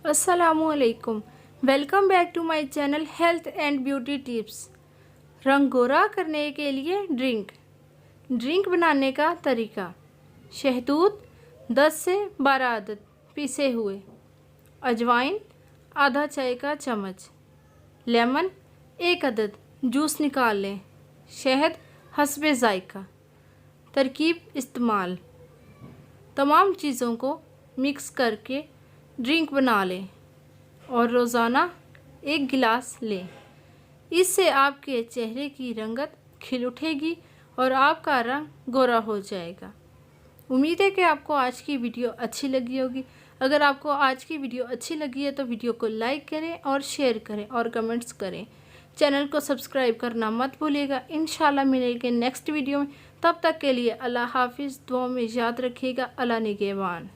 असलकुम। Welcome back to my channel health and beauty tips. रंग गोरा करने के लिए ड्रिंक बनाने का तरीका। शहतूत 10 से 12 अदद पिसे हुए, अजवाइन आधा चाय का चम्मच, लेमन 1 अदद जूस निकाल लें, शहद हस्बे ज़ायका। तरकीब इस्तेमाल। तमाम चीज़ों को मिक्स करके ड्रिंक बना लें और रोज़ाना 1 गिलास लें। इससे आपके चेहरे की रंगत खिल उठेगी और आपका रंग गोरा हो जाएगा। उम्मीद है कि आपको आज की वीडियो अच्छी लगी होगी। अगर आपको आज की वीडियो अच्छी लगी है तो वीडियो को लाइक करें और शेयर करें और कमेंट्स करें। चैनल को सब्सक्राइब करना मत भूलिएगा। इंशाल्लाह मिलेंगे नेक्स्ट वीडियो में। तब तक के लिए अल्लाह हाफिज़। दुआ में याद रखिएगा। अल्लाह निगहबान।